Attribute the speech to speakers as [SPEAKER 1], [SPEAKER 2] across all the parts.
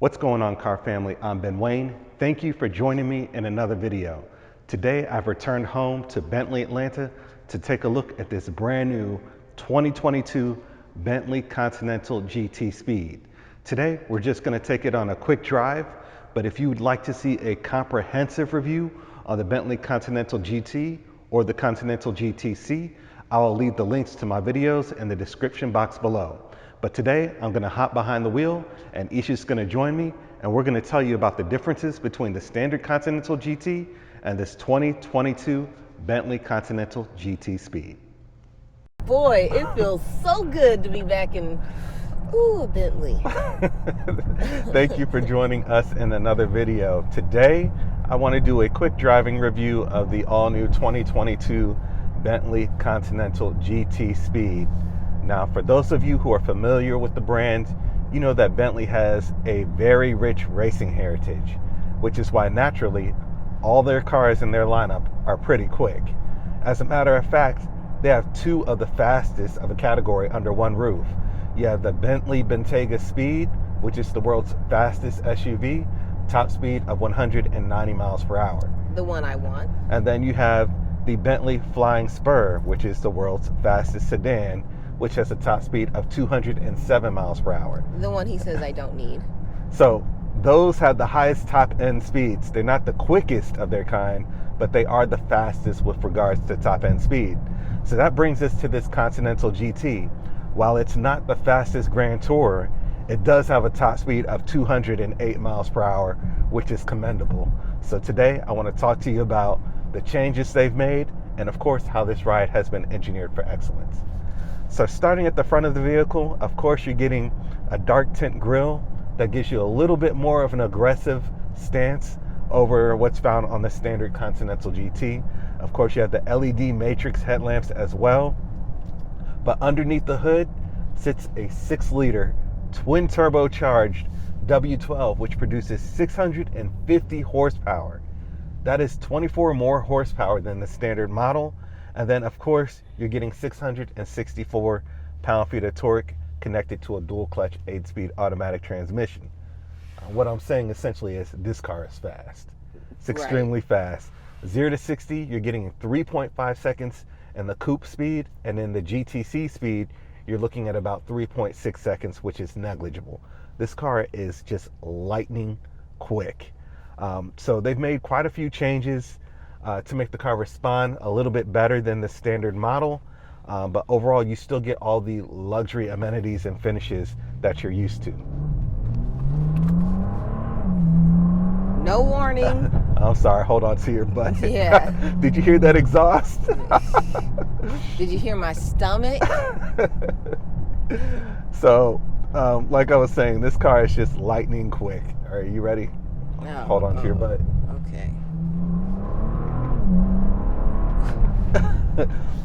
[SPEAKER 1] What's going on, car family? I'm Ben Wayne. Thank you for joining me in another video. Today I've returned home to Bentley Atlanta to take a look at this brand new 2022 Bentley Continental GT Speed. Today we're just going to take it on a quick drive, but if you would like to see a comprehensive review on the Bentley Continental GT or the Continental GTC, I will leave the links to my videos in the description box below. But today I'm going to hop behind the wheel and Isha's going to join me, and we're going to tell you about the differences between the standard Continental GT and this 2022 Bentley Continental GT Speed.
[SPEAKER 2] Boy, it feels so good to be back in a Bentley.
[SPEAKER 1] Thank you for joining us in another video. Today I want to do a quick driving review of the all-new 2022 Bentley Continental GT Speed. Now, for those of you who are familiar with the brand, you know that Bentley has a very rich racing heritage, which is why naturally all their cars in their lineup are pretty quick. As a matter of fact, they have two of the fastest of a category under one roof. You have the Bentley Bentayga Speed, which is the world's fastest SUV, top speed of 190 miles per hour.
[SPEAKER 2] The one I want.
[SPEAKER 1] And then you have the Bentley Flying Spur, which is the world's fastest sedan, which has a top speed of 207 miles per hour.
[SPEAKER 2] The one he says I don't need.
[SPEAKER 1] So those have the highest top end speeds. They're not the quickest of their kind, but they are the fastest with regards to top end speed. So that brings us to this Continental GT. While it's not the fastest Grand Tourer, it does have a top speed of 208 miles per hour, which is commendable. So today I want to talk to you about the changes they've made and of course how this ride has been engineered for excellence. So starting at the front of the vehicle, of course you're getting a dark tint grille that gives you a little bit more of an aggressive stance over what's found on the standard Continental GT. Of course you have the LED matrix headlamps as well. But underneath the hood sits a 6-liter twin turbocharged W12, which produces 650 horsepower. That is 24 more horsepower than the standard model. And then, of course, you're getting 664 pound-feet of torque connected to a dual-clutch 8-speed automatic transmission. What I'm saying essentially is this car is fast. It's extremely fast. 0 to 60, you're getting 3.5 seconds in the coupe speed, and in the GTC speed, you're looking at about 3.6 seconds, which is negligible. This car is just lightning quick. So they've made quite a few changes to make the car respond a little bit better than the standard model, but overall you still get all the luxury amenities and finishes that you're used to.
[SPEAKER 2] No warning.
[SPEAKER 1] I'm sorry, hold on to your butt.
[SPEAKER 2] Yeah.
[SPEAKER 1] Did you hear that exhaust?
[SPEAKER 2] Did you hear my stomach?
[SPEAKER 1] So, like I was saying, this car is just lightning quick. Are you ready?
[SPEAKER 2] No.
[SPEAKER 1] Hold on to your butt.
[SPEAKER 2] Okay.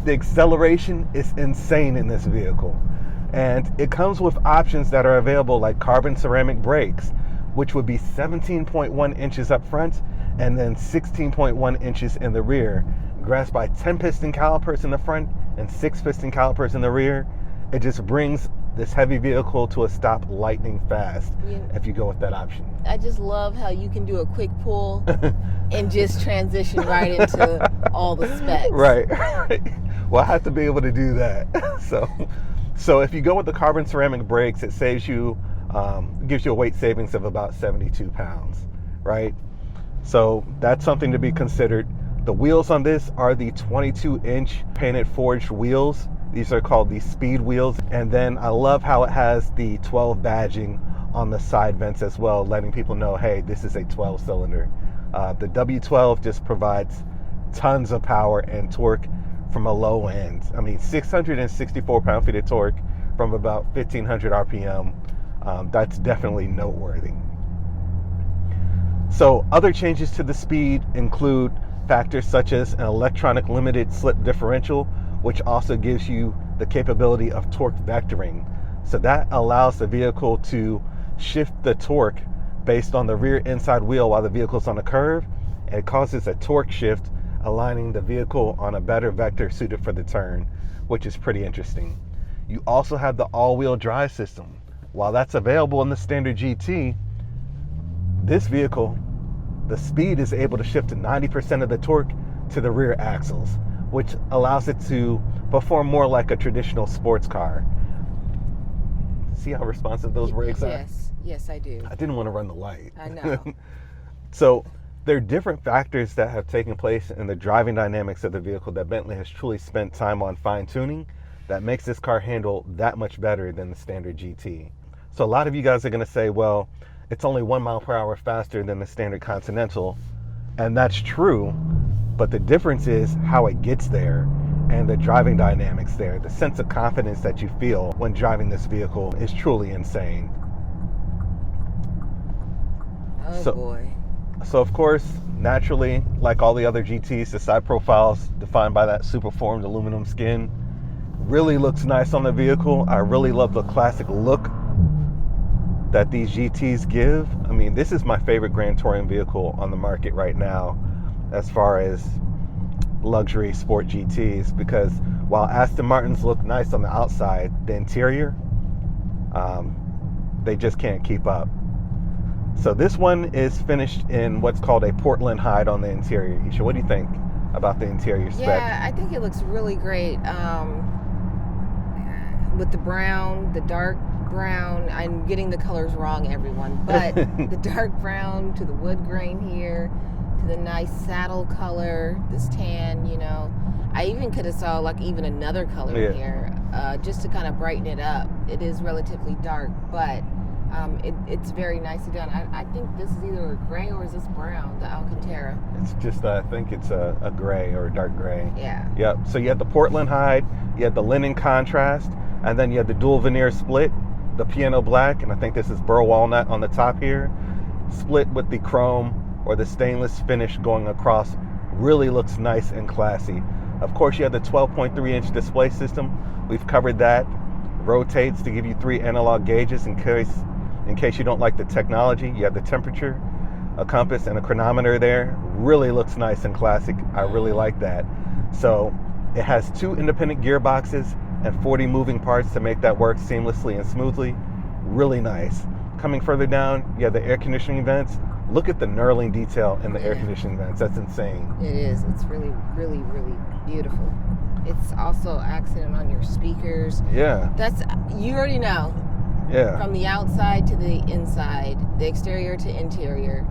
[SPEAKER 1] The acceleration is insane in this vehicle, and it comes with options that are available like carbon ceramic brakes, which would be 17.1 inches up front and then 16.1 inches in the rear, grasped by 10 piston calipers in the front and 6 piston calipers in the rear. It just brings this heavy vehicle to a stop lightning fast if you go with that option.
[SPEAKER 2] I just love how you can do a quick pull and just transition right into all the specs.
[SPEAKER 1] Right. Well, I have to be able to do that. So if you go with the carbon ceramic brakes, it saves you, gives you a weight savings of about 72 pounds, right? So that's something to be considered. The wheels on this are the 22-inch painted forged wheels. These are called the speed wheels. And then I love how it has the 12 badging on the side vents as well, letting people know, hey, this is a 12-cylinder. The W12 just provides tons of power and torque from a low end. I mean, 664 pound-feet of torque from about 1,500 RPM. That's definitely noteworthy. So other changes to the speed include factors such as an electronic limited slip differential, which also gives you the capability of torque vectoring. So that allows the vehicle to shift the torque based on the rear inside wheel while the vehicle's on a curve, and it causes a torque shift, aligning the vehicle on a better vector suited for the turn, which is pretty interesting. You also have the all-wheel drive system. While that's available in the standard GT, this vehicle, the speed is able to shift to 90% of the torque to the rear axles, which allows it to perform more like a traditional sports car. See how responsive those brakes are?
[SPEAKER 2] Yes, I do.
[SPEAKER 1] I didn't want to run the light.
[SPEAKER 2] I know.
[SPEAKER 1] So there are different factors that have taken place in the driving dynamics of the vehicle that Bentley has truly spent time on fine-tuning that makes this car handle that much better than the standard GT. So a lot of you guys are going to say, well, it's only 1 mile per hour faster than the standard Continental, and that's true, but the difference is how it gets there and the driving dynamics there. The sense of confidence that you feel when driving this vehicle is truly insane.
[SPEAKER 2] Oh boy.
[SPEAKER 1] So of course, naturally, like all the other GTs, the side profiles defined by that super formed aluminum skin really looks nice on the vehicle. I really love the classic look that these GTs give. I mean, this is my favorite Grand Touring vehicle on the market right now as far as luxury sport GTs, because while Aston Martins look nice on the outside, the interior, they just can't keep up. So this one is finished in what's called a Portland hide on the interior. Isha, what do you think about the interior spec?
[SPEAKER 2] Yeah, I think it looks really great. With the brown, the dark brown, I'm getting the colors wrong, everyone, but the dark brown to the wood grain here, to the nice saddle color, this tan, you know. I even could have saw like even another color here, just to kind of brighten it up. It is relatively dark, but it's very nicely done. I think this is either a gray or is this brown, the Alcantara?
[SPEAKER 1] It's just, I think it's a gray or a dark gray.
[SPEAKER 2] Yeah.
[SPEAKER 1] Yep. So you had the Portland hide, you had the linen contrast, and then you had the dual veneer split, the piano black, and I think this is burr walnut on the top here, split with the chrome or the stainless finish going across. Really looks nice and classy. Of course, you have the 12.3-inch display system. We've covered that. Rotates to give you 3 analog gauges in case you don't like the technology. You have the temperature, a compass, and a chronometer there. Really looks nice and classic. I really like that. So it has 2 independent gearboxes and 40 moving parts to make that work seamlessly and smoothly. Really nice. Coming further down, you have the air conditioning vents. Look at the knurling detail in the air conditioning vents. That's insane.
[SPEAKER 2] It is. It's really, really, really beautiful. It's also accented on your speakers.
[SPEAKER 1] Yeah.
[SPEAKER 2] You already know.
[SPEAKER 1] Yeah.
[SPEAKER 2] From the outside to the inside, the exterior to interior,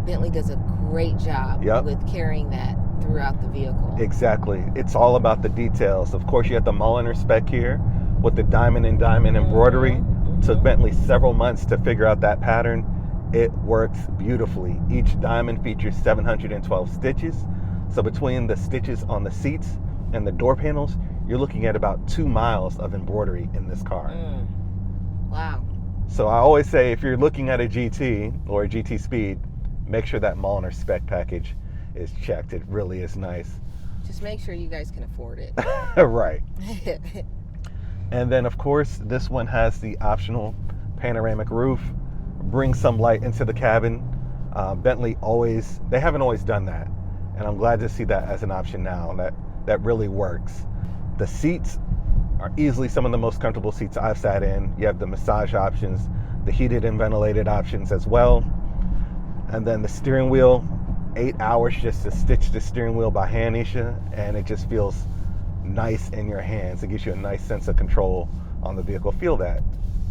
[SPEAKER 2] Bentley does a great job with carrying that throughout the vehicle.
[SPEAKER 1] Exactly. It's all about the details. Of course, you have the Mulliner spec here with the diamond and diamond embroidery. Took Bentley several months to figure out that pattern. It works beautifully. Each diamond features 712 stitches. So between the stitches on the seats and the door panels, you're looking at about 2 miles of embroidery in this car.
[SPEAKER 2] Wow.
[SPEAKER 1] So I always say, if you're looking at a GT or a GT Speed, make sure that Mulliner spec package is checked. It really is nice.
[SPEAKER 2] Just make sure you guys can afford it.
[SPEAKER 1] Right. And then, of course, this one has the optional panoramic roof. Brings some light into the cabin. Bentley they haven't always done that. And I'm glad to see that as an option now. That really works. The seats are easily some of the most comfortable seats I've sat in. You have the massage options, the heated and ventilated options as well. And then the steering wheel, 8 hours just to stitch the steering wheel by hand, Isha, and it just feels nice in your hands. It gives you a nice sense of control on the vehicle. Feel that.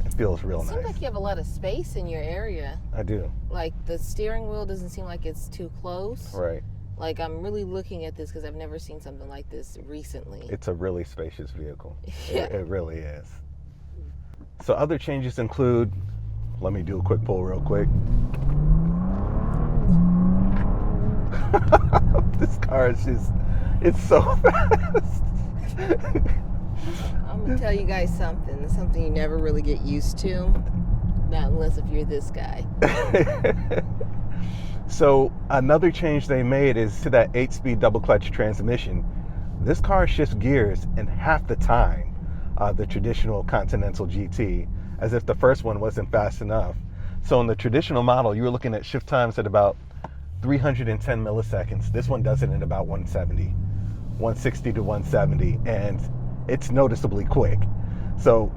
[SPEAKER 1] It feels real nice.
[SPEAKER 2] It seems like you have a lot of space in your area.
[SPEAKER 1] I do. Like
[SPEAKER 2] the steering wheel doesn't seem like it's too close.
[SPEAKER 1] Right.
[SPEAKER 2] Like, I'm really looking at this because I've never seen something like this recently.
[SPEAKER 1] It's a really spacious vehicle.
[SPEAKER 2] Yeah.
[SPEAKER 1] It really is. So other changes include, let me do a quick pull real quick. This car is it's so fast.
[SPEAKER 2] I'm going to tell you guys something. It's something you never really get used to. Not unless if you're this guy.
[SPEAKER 1] So another change they made is to that 8-speed double clutch transmission. This car shifts gears in half the time the traditional Continental GT, as if the first one wasn't fast enough. So in the traditional model, you were looking at shift times at about 310 milliseconds. This one does it in about 160 to 170, and it's noticeably quick. So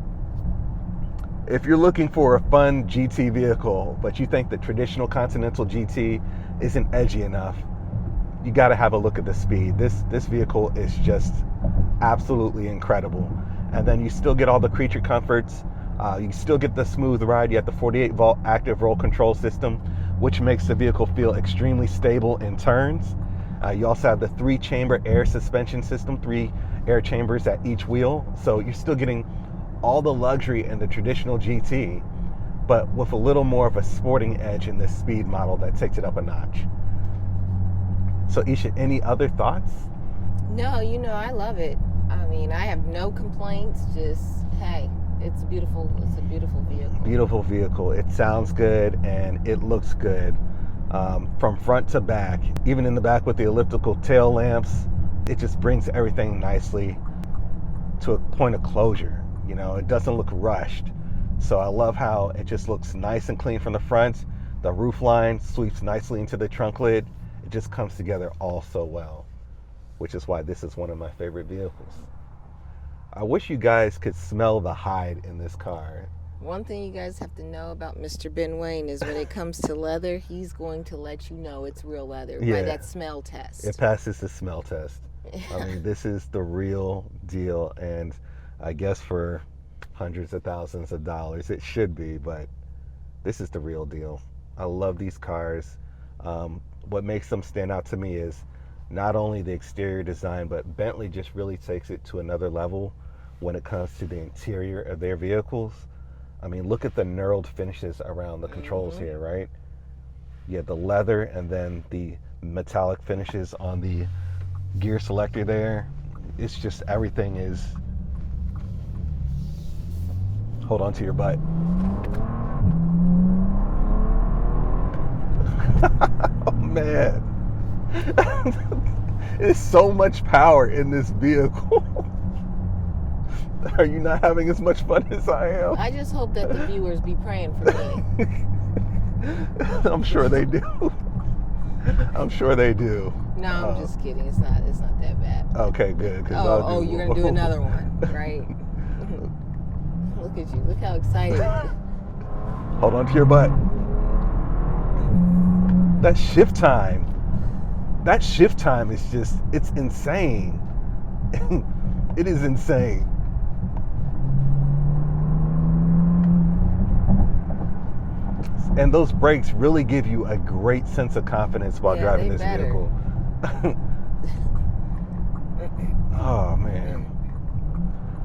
[SPEAKER 1] If you're looking for a fun GT vehicle, but you think the traditional Continental GT isn't edgy enough, you got to have a look at the speed. This vehicle is just absolutely incredible. And then you still get all the creature comforts. You still get the smooth ride. You have the 48-volt active roll control system, which makes the vehicle feel extremely stable in turns. You also have the 3-chamber air suspension system, 3 air chambers at each wheel. So you're still getting all the luxury in the traditional GT, but with a little more of a sporting edge in this speed model that takes it up a notch. So Isha, any other thoughts?
[SPEAKER 2] No, I love it. I mean, I have no complaints. Just, hey, it's beautiful. It's a beautiful vehicle.
[SPEAKER 1] Beautiful vehicle. It sounds good and it looks good from front to back. Even in the back with the elliptical tail lamps, it just brings everything nicely to a point of closure. It doesn't look rushed. So I love how it just looks nice and clean from the front. The roof line sweeps nicely into the trunk lid. It just comes together all so well, which is why this is one of my favorite vehicles. I wish you guys could smell the hide in this car.
[SPEAKER 2] One thing you guys have to know about Mr. Ben Wayne is when it comes to leather, he's going to let you know it's real leather by that smell test.
[SPEAKER 1] It passes the smell test. I mean, this is the real deal, and I guess for hundreds of thousands of dollars it should be, but this is the real deal. I love these cars. What makes them stand out to me is not only the exterior design, but Bentley just really takes it to another level when it comes to the interior of their vehicles. I mean, look at the knurled finishes around the controls here, right? You have the leather and then the metallic finishes on the gear selector there. It's just, everything is, hold on to your butt. Oh man. There's so much power in this vehicle. Are you not having as much fun as I am?
[SPEAKER 2] I just hope that the viewers be praying for me.
[SPEAKER 1] I'm sure they do. I'm sure they do.
[SPEAKER 2] No, I'm just kidding. It's not that bad.
[SPEAKER 1] Okay, good.
[SPEAKER 2] Oh, you're gonna do another one, right? Look at you. Look how excited.
[SPEAKER 1] Hold on to your butt. That shift time. That shift time is just, it's insane. It is insane. And those brakes really give you a great sense of confidence while driving this vehicle. Oh man.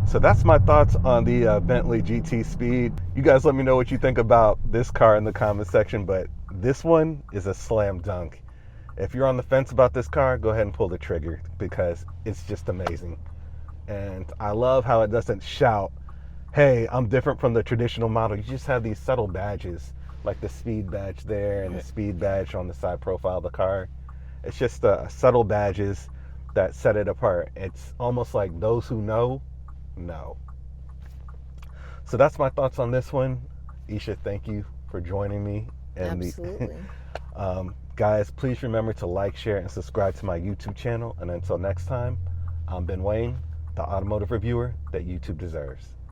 [SPEAKER 1] So that's my thoughts on the Bentley GT Speed. You guys let me know what you think about this car in the comment section, but this one is a slam dunk. If you're on the fence about this car, go ahead and pull the trigger because it's just amazing. And I love how it doesn't shout, hey, I'm different from the traditional model. You just have these subtle badges, like the speed badge there and the speed badge on the side profile of the car. It's just subtle badges that set it apart. It's almost like those who know. So that's my thoughts on this one. Isha, thank you for joining me. And
[SPEAKER 2] absolutely.
[SPEAKER 1] Guys, please remember to like, share, and subscribe to my YouTube channel. And until next time, I'm Ben Wayne, the automotive reviewer that YouTube deserves.